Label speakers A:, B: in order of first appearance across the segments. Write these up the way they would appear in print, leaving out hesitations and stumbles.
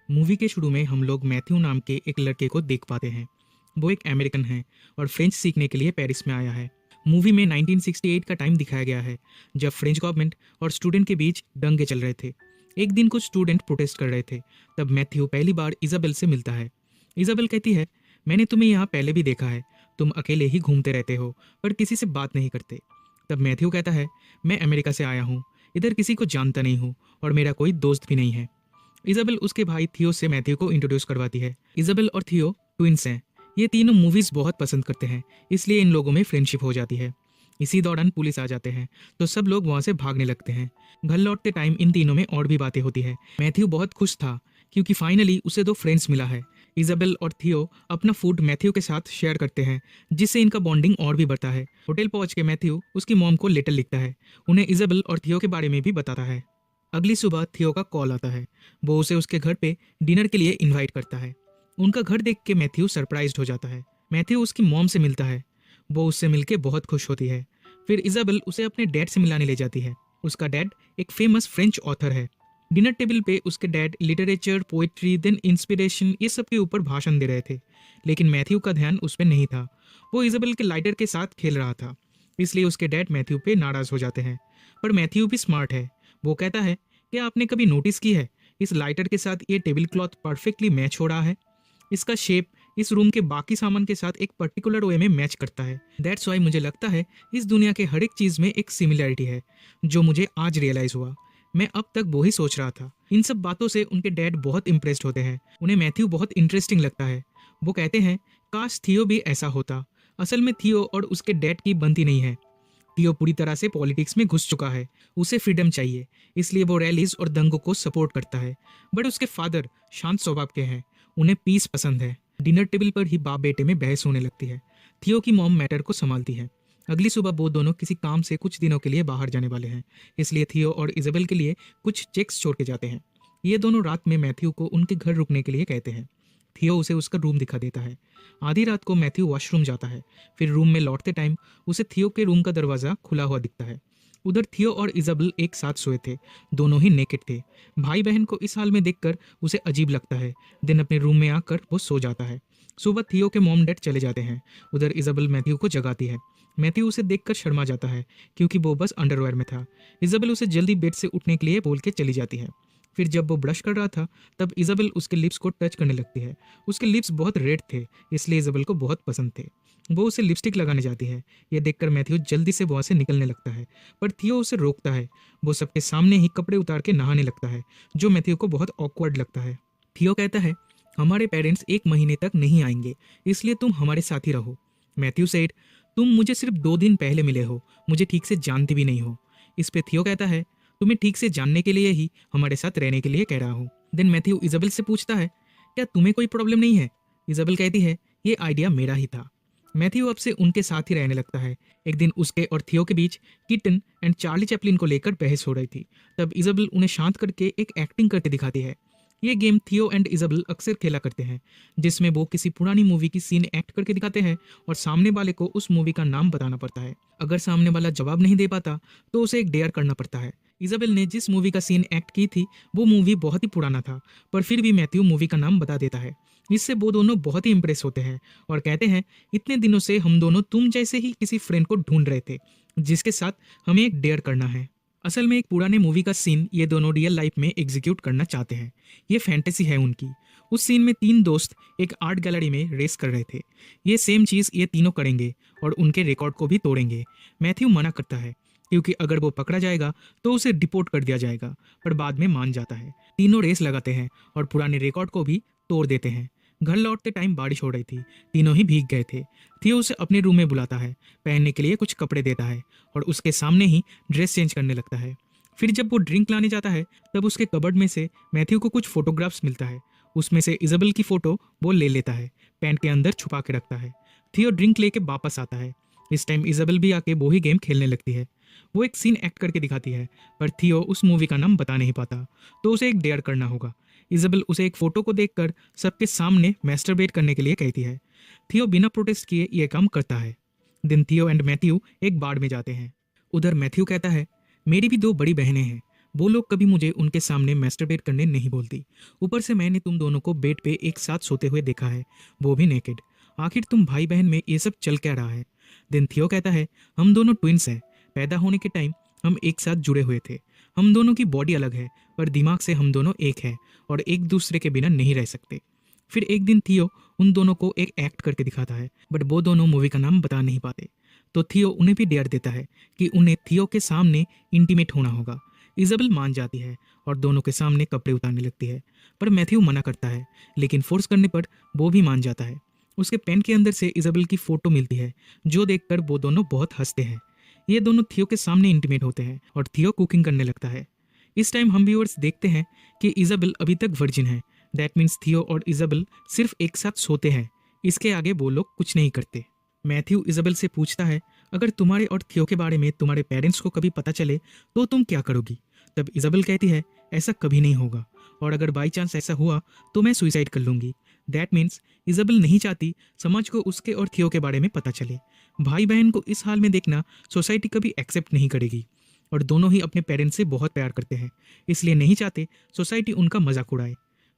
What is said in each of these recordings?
A: Movie के शुरू में हम लोग मैथ्यू नाम के एक लड़के को देख पाते हैं। वो एक अमेरिकन है और फ्रेंच सीखने के लिए पेरिस में आया है। मूवी में 1968 का टाइम दिखाया गया है, जब फ्रेंच गवर्नमेंट और स्टूडेंट के बीच दंगे चल रहे थे। एक दिन कुछ स्टूडेंट प्रोटेस्ट कर रहे थे, तब मैथ्यू पहली बार इजाबेल से मिलता है। इजाबेल कहती है, मैंने तुम्हें यहाँ पहले भी देखा है, तुम अकेले ही घूमते रहते हो पर किसी से बात नहीं करते। तब मैथ्यू कहता है, मैं अमेरिका से आया हूँ, इधर किसी को जानता नहीं हूँ और मेरा कोई दोस्त भी नहीं है। इजाबेल उसके भाई थियो से मैथ्यू को इंट्रोड्यूस करवाती है। इजाबेल और थियो ट्विंस हैं। ये तीनों मूवीज बहुत पसंद करते हैं, इसलिए इन लोगों में फ्रेंडशिप हो जाती है। इसी दौरान पुलिस आ जाते हैं तो सब लोग वहां से भागने लगते हैं। घर लौटते टाइम इन तीनों में और भी बातें होती है। मैथ्यू बहुत खुश था क्योंकि फाइनली उसे दो फ्रेंड्स मिला है। इजाबेल और थियो अपना फूड मैथ्यू के साथ शेयर करते हैं, जिससे इनका बॉन्डिंग और भी बढ़ता है। होटल पहुंच के मैथ्यू उसकी मॉम को लेटर लिखता है, उन्हें इजाबेल और थियो के बारे में भी बताता है। अगली सुबह थियो का कॉल आता है। वो उसे उसके घर पे डिनर के लिए इनवाइट करता है। उनका घर देख के मैथ्यू सरप्राइज्ड हो जाता है। मैथ्यू उसकी मॉम से मिलता है। वो उससे मिलके बहुत खुश होती है। फिर इजाबेल उसे अपने डैड से मिलाने ले जाती है। उसका डैड एक फेमस फ्रेंच ऑथर है। डिनर टेबल पे उसके dad literature, poetry, then inspiration, ये सब के ऊपर भाषण दे रहे थे, लेकिन मैथ्यू का ध्यान उस पर नहीं था। वो इजाबेल के लाइटर के साथ खेल रहा था, इसलिए उसके डैड मैथ्यू पे नाराज हो जाते हैं। पर मैथ्यू भी स्मार्ट है। वो कहता है, क्या आपने कभी नोटिस की है, इस लाइटर के साथ ये टेबल क्लॉथ परफेक्टली मैच हो रहा है। इसका शेप इस रूम के बाकी सामान के साथ एक पर्टिकुलर वे में मैच करता है। दैट्स वाई मुझे लगता है इस दुनिया के हर एक चीज़ में एक सिमिलैरिटी है, जो मुझे आज रियलाइज़ हुआ। मैं अब तक वो ही सोच रहा था। इन सब बातों से उनके डैड बहुत इंप्रेस्ड होते हैं। उन्हें मैथ्यू बहुत इंटरेस्टिंग लगता है। वो कहते हैं, काश थियो भी ऐसा होता। असल में थियो और उसके डैड की बनती नहीं है। थियो पूरी तरह से पॉलिटिक्स में घुस चुका है, उसे फ्रीडम चाहिए, इसलिए वो रैलीज और दंगों को सपोर्ट करता है। बट उसके फादर शांत स्वभाव के हैं, उन्हें पीस पसंद है। डिनर टेबल पर ही बाप बेटे में बहस होने लगती है। थियो की मॉम मैटर को संभालती है। अगली सुबह वो दोनों किसी काम से कुछ दिनों के लिए बाहर जाने वाले हैं, इसलिए थियो और इजाबेल के लिए कुछ चेक्स छोड़ के जाते हैं। ये दोनों रात में मैथ्यू को उनके घर रुकने के लिए कहते हैं। थियो उसे उसका रूम दिखा देता है। आधी रात को मैथ्यू वॉशरूम जाता है। फिर रूम में लौटते टाइम उसे थियो के रूम का दरवाज़ा खुला हुआ दिखता है। उधर थियो और इजाबेल एक साथ सोए थे। दोनों ही नेकेड थे। भाई बहन को इस हाल में देखकर उसे अजीब लगता है। दिन अपने रूम में आकर वो सो जाता है। सुबह थियो के मॉम डैड चले जाते हैं। उधर इजाबेल मैथ्यू को जगाती है। मैथ्यू उसे देखकर शर्मा जाता है, क्योंकि वो बस अंडरवेयर में था। इजाबेल उसे जल्दी बेड से उठने के लिए बोल के चली जाती है। फिर जब वो ब्रश कर रहा था, तब इजाबेल उसके लिप्स को टच करने लगती है। उसके लिप्स बहुत रेड थे, इसलिए इजाबेल को बहुत पसंद थे। वो उसे लिपस्टिक लगाने जाती है। यह देखकर मैथ्यू जल्दी से वहाँ से निकलने लगता है, पर थियो उसे रोकता है। वो सबके सामने ही कपड़े उतार के नहाने लगता है, जो मैथ्यू को बहुत ऑकवर्ड लगता है। थियो कहता है, हमारे पेरेंट्स 1 महीने तक नहीं आएंगे, इसलिए तुम हमारे साथ ही रहो। मैथ्यू सेड, तुम मुझे सिर्फ 2 दिन पहले मिले हो, मुझे ठीक से जानते भी नहीं हो। इस पे थियो कहता है, तुम्हें ठीक से जानने के लिए ही हमारे साथ रहने के लिए कह रहा हूँ। देन मैथ्यू इजाबेल से पूछता है, क्या तुम्हें कोई प्रॉब्लम नहीं है। इजाबेल कहती है, ये आइडिया मेरा ही था। मैथ्यू अब से उनके साथ ही रहने लगता है। एक दिन उसके और थियो के बीच किटन एंड चार्ली चैपलिन को लेकर बहस हो रही थी। तब इजाबेल उन्हें शांत करके एक एक्टिंग करके दिखाती है। ये गेम थियो एंड इजाबेल अक्सर खेला करते हैं, जिसमें वो किसी पुरानी मूवी की सीन एक्ट करके दिखाते हैं और सामने वाले को उस मूवी का नाम बताना पड़ता है। अगर सामने वाला जवाब नहीं दे पाता तो उसे एक डेयर करना पड़ता है। इजाबेल ने जिस मूवी का सीन एक्ट की थी वो मूवी बहुत ही पुराना था, पर फिर भी मैथ्यू मूवी का नाम बता देता है। इससे वो दोनों बहुत ही इंप्रेस होते हैं और कहते हैं, इतने दिनों से हम दोनों तुम जैसे ही किसी फ्रेंड को ढूंढ रहे थे, जिसके साथ हमें एक डेयर करना है। असल में एक पुराने मूवी का सीन ये दोनों रियल लाइफ में एग्जीक्यूट करना चाहते हैं। ये फैंटेसी है उनकी। उस सीन में 3 दोस्त एक आर्ट गैलरी में रेस कर रहे थे। ये सेम चीज़ ये तीनों करेंगे और उनके रिकॉर्ड को भी तोड़ेंगे। मैथ्यू मना करता है, क्योंकि अगर वो पकड़ा जाएगा तो उसे डिपोर्ट कर दिया जाएगा, पर बाद में मान जाता है। तीनों रेस लगाते हैं और पुराने रिकॉर्ड को भी तोड़ देते हैं। घर लौटते टाइम बारिश हो रही थी। तीनों ही भीग गए थे। थियो उसे अपने रूम में बुलाता है, पहनने के लिए कुछ कपड़े देता है और उसके सामने ही ड्रेस चेंज करने लगता है। फिर जब वो ड्रिंक लाने जाता है, तब उसके कबर्ड में से मैथ्यू को कुछ फोटोग्राफ्स मिलता है। उसमें से इजाबेल की फ़ोटो वो ले लेता है, पैंट के अंदर छुपा के रखता है। थियो ड्रिंक लेके वापस आता है। इस टाइम इजाबेल भी आके वो ही गेम खेलने लगती है। वो एक सीन एक्ट करके दिखाती है, पर थियो उस मूवी का नाम बता नहीं पाता, तो उसे एक डेयर करना होगा। इजाबेल उसे एक फ़ोटो को देखकर सबके सामने मैस्टरबेट करने के लिए कहती है। थियो बिना प्रोटेस्ट किए ये काम करता है। दिन थियो एंड मैथ्यू एक बार में जाते हैं। उधर मैथ्यू कहता है, मेरी भी 2 बड़ी बहनें हैं, वो लोग कभी मुझे उनके सामने मैस्टरबेट करने नहीं बोलती। ऊपर से मैंने तुम दोनों को बेड पे एक साथ सोते हुए देखा है, वो भी नेकेड। आखिर तुम भाई बहन में ये सब चल क्या रहा है? देन थियो कहता है, हम दोनों ट्विंस हैं। पैदा होने के टाइम हम एक साथ जुड़े हुए थे। हम दोनों की बॉडी अलग है पर दिमाग से हम दोनों एक हैं और एक दूसरे के बिना नहीं रह सकते। फिर एक दिन थियो उन दोनों को एक एक्ट करके दिखाता है, बट वो दोनों मूवी का नाम बता नहीं पाते। तो थियो उन्हें भी डेयर देता है कि उन्हें थियो के सामने इंटीमेट होना होगा। इजाबेल मान जाती है और दोनों के सामने कपड़े उतारने लगती है, पर मैथ्यू मना करता है, लेकिन फोर्स करने पर वो भी मान जाता है। उसके पेन के अंदर से इजाबेल की फोटो मिलती है, जो देखकर वो दोनों बहुत हंसते हैं। ये दोनों थियो के सामने इंटीमेट होते हैं और थियो कुकिंग करने लगता है। इस टाइम हम व्यूअर्स देखते हैं कि इजाबेल अभी तक वर्जिन है। दैट मीन्स थियो और इजाबेल सिर्फ एक साथ सोते हैं, इसके आगे वो लोग कुछ नहीं करते। मैथ्यू इजाबेल से पूछता है, अगर तुम्हारे और थियो के बारे में तुम्हारे पेरेंट्स को कभी पता चले तो तुम क्या करोगी? तब इजाबेल कहती है, ऐसा कभी नहीं होगा, और अगर बाई चांस ऐसा हुआ तो मैं सुसाइड कर लूंगी। दैट मीन्स इजाबेल नहीं चाहती समाज को उसके और थियो के बारे में पता चले। भाई बहन को इस हाल में देखना सोसाइटी कभी एक्सेप्ट नहीं करेगी, और दोनों ही अपने पेरेंट्स से बहुत प्यार करते हैं, इसलिए नहीं चाहते सोसाइटी उनका मजाक उड़ाए।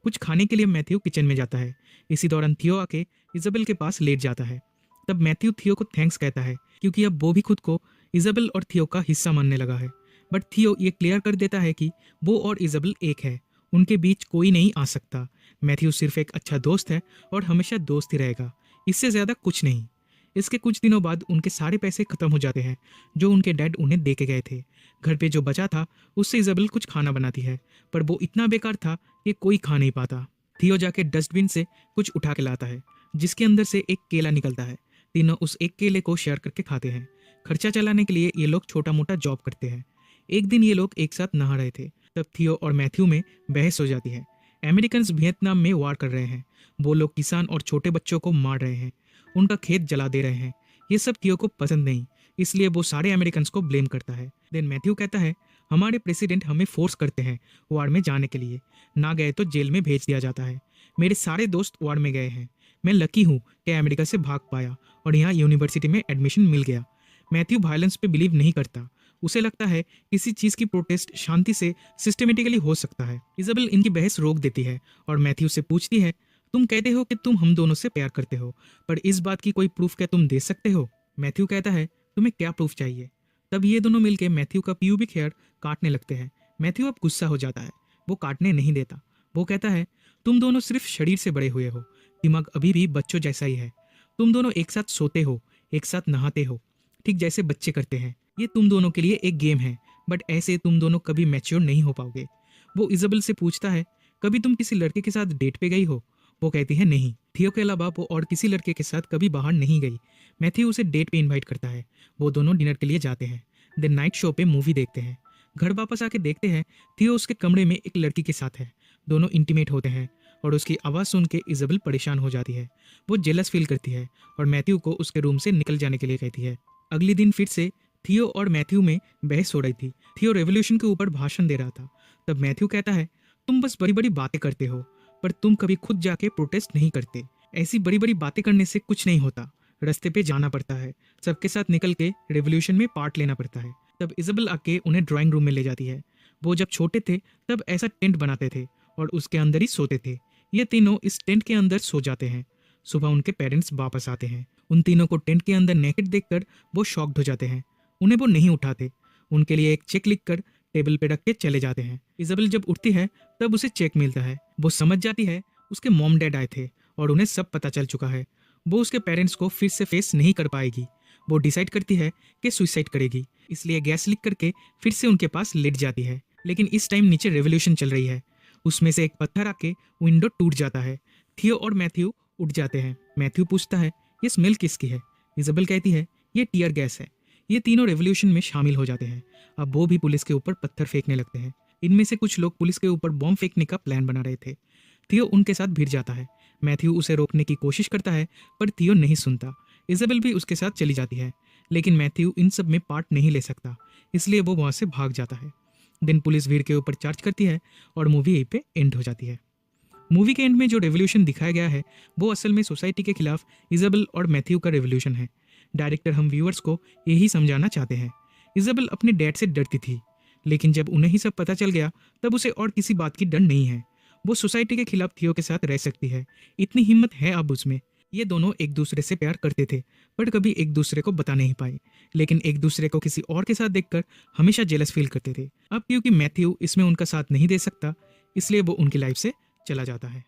A: कुछ खाने के लिए मैथ्यू किचन में जाता है। इसी दौरान थियो आके इजाबेल के पास लेट जाता है। तब मैथ्यू थियो को थैंक्स कहता है, क्योंकि अब वो भी खुद को इजाबेल और थियो का हिस्सा मानने लगा है। बट थियो ये क्लियर कर देता है कि वो और इजाबेल एक है, उनके बीच कोई नहीं आ सकता। मैथ्यू सिर्फ एक अच्छा दोस्त है और हमेशा दोस्त ही रहेगा, इससे ज़्यादा कुछ नहीं। इसके कुछ दिनों बाद उनके सारे पैसे खत्म हो जाते हैं जो उनके डैड उन्हें दे के गए थे। घर पे जो बचा था उससे इजाबेल कुछ खाना बनाती है, पर वो इतना बेकार था कि कोई खा नहीं पाता। थियो जाके डस्टबिन से कुछ उठा के लाता है, जिसके अंदर से एक केला निकलता है। तीनों उस एक केले को शेयर करके खाते हैं। खर्चा चलाने के लिए ये लोग छोटा मोटा जॉब करते हैं। एक दिन ये लोग एक साथ नहा रहे थे, तब थियो और मैथ्यू में बहस हो जाती है। अमेरिकन्स वियतनाम में वार कर रहे हैं। वो लोग किसान और छोटे बच्चों को मार रहे हैं, उनका खेत जला दे रहे हैं। ये सब थियो को पसंद नहीं, इसलिए वो सारे अमेरिकन्स को ब्लेम करता है। देन मैथ्यू कहता है, हमारे प्रेसिडेंट हमें फोर्स करते हैं वार में जाने के लिए, ना गए तो जेल में भेज दिया जाता है। मेरे सारे दोस्त वार में गए हैं। मैं लकी हूँ कि अमेरिका से भाग पाया और यहाँ यूनिवर्सिटी में एडमिशन मिल गया। मैथ्यू वायलेंस पे बिलीव नहीं करता। उसे लगता है किसी चीज़ की प्रोटेस्ट शांति से सिस्टमेटिकली हो सकता है। इजाबेल इनकी बहस रोक देती है और मैथ्यू से पूछती है, तुम कहते हो कि तुम हम दोनों से प्यार करते हो, पर इस बात की कोई प्रूफ क्या तुम दे सकते हो? मैथ्यू कहता है, तुम्हें क्या प्रूफ चाहिए? तब ये दोनों मिलकर मैथ्यू का प्यूबिक हेयर काटने लगते हैं। मैथ्यू अब गुस्सा हो जाता है, वो काटने नहीं देता। वो कहता है, तुम दोनों सिर्फ शरीर से बड़े हुए हो, दिमाग अभी भी बच्चों जैसा ही है। तुम दोनों एक साथ सोते हो, एक साथ नहाते हो, ठीक जैसे बच्चे करते हैं। ये तुम दोनों के लिए एक गेम है, बट ऐसे तुम दोनों कभी मैच्योर नहीं हो पाओगे। वो इजाबेल से पूछता है, कभी तुम किसी लड़के के साथ डेट पे गई हो? वो कहती है नहीं। थियो के अलावा वो और किसी लड़के के साथ कभी बाहर नहीं गई। मैथ्यू उसे डेट पे इनवाइट करता है। वो दोनों डिनर के लिए जाते हैं। देन नाइट शो पे मूवी देखते हैं। घर वापस आके देखते हैं थियो उसके कमरे में एक लड़की के साथ है। दोनों इंटीमेट होते हैं और उसकी आवाज़ सुन के इजाबेल परेशान हो जाती है। वो जेलस फील करती है और मैथ्यू को उसके रूम से निकल जाने के लिए कहती है। अगले दिन फिर से थियो और मैथ्यू में बहस हो रही थी। थियो रेवोल्यूशन के ऊपर भाषण दे रहा था। तब मैथ्यू कहता है, तुम बस बड़ी बड़ी बातें करते हो, पर तुम कभी खुद जाके प्रोटेस्ट नहीं करते। ऐसी बड़ी बड़ी बातें करने से कुछ नहीं होता। रास्ते पे जाना पड़ता है, सबके साथ निकल के रेवोल्यूशन में पार्ट लेना पड़ता है। तब इजाबेल आके उन्हें ड्राइंग रूम में ले जाती है। वो जब छोटे थे तब ऐसा टेंट बनाते थे और उसके अंदर ही सोते थे। ये तीनों इस टेंट के अंदर सो जाते हैं। सुबह उनके पेरेंट्स वापस आते हैं। उन तीनों को टेंट के अंदर नेकेड देखकर वो शॉक्ड हो जाते हैं। उन्हें वो नहीं उठाते। उनके लिए एक चेक लिखकर टेबल पे रख के चले जाते हैं। इजाबेल जब उठती है तब उसे चेक मिलता है। वो समझ जाती है उसके मॉम डैड आए थे और उन्हें सब पता चल चुका है। वो उसके पेरेंट्स को फिर से फेस नहीं कर पाएगी। वो डिसाइड करती है कि सुसाइड करेगी, इसलिए गैस लीक करके फिर से उनके पास लेट जाती है। लेकिन इस टाइम नीचे रेवोल्यूशन चल रही है। उसमें से एक पत्थर आके विंडो टूट जाता है। थियो और मैथ्यू उठ जाते हैं। मैथ्यू पूछता है, ये स्मेल किसकी है? इजाबेल कहती है, ये टीयर गैस है। ये तीनों रेवोल्यूशन में शामिल हो जाते हैं। अब वो भी पुलिस के ऊपर पत्थर फेंकने लगते हैं। इनमें से कुछ लोग पुलिस के ऊपर बॉम्ब फेंकने का प्लान बना रहे थे। थियो उनके साथ भिड़ जाता है। मैथ्यू उसे रोकने की कोशिश करता है, पर थियो नहीं सुनता। इजाबेल भी उसके साथ चली जाती है, लेकिन मैथ्यू इन सब में पार्ट नहीं ले सकता, इसलिए वो वहाँ से भाग जाता है। दिन पुलिस भीड़ के ऊपर चार्ज करती है और मूवी यहीं पे एंड हो जाती है। मूवी के एंड में जो रेवोल्यूशन दिखाया गया है वो असल में सोसाइटी के खिलाफ इजाबेल और मैथ्यू का रेवोल्यूशन है। डायरेक्टर हम व्यूअर्स को यही समझाना चाहते हैं। इजाबेल अपने डैड से डरती थी, लेकिन जब उन्हें ही सब पता चल गया तब उसे और किसी बात की डर नहीं है। वो सोसाइटी के खिलाफ थियो के साथ रह सकती है, इतनी हिम्मत है अब उसमें। ये दोनों एक दूसरे से प्यार करते थे पर कभी एक दूसरे को बता नहीं पाए, लेकिन एक दूसरे को किसी और के साथ देखकर हमेशा जेलस फील करते थे। अब क्योंकि मैथ्यू इसमें उनका साथ नहीं दे सकता, इसलिए वो उनकी लाइफ से चला जाता है।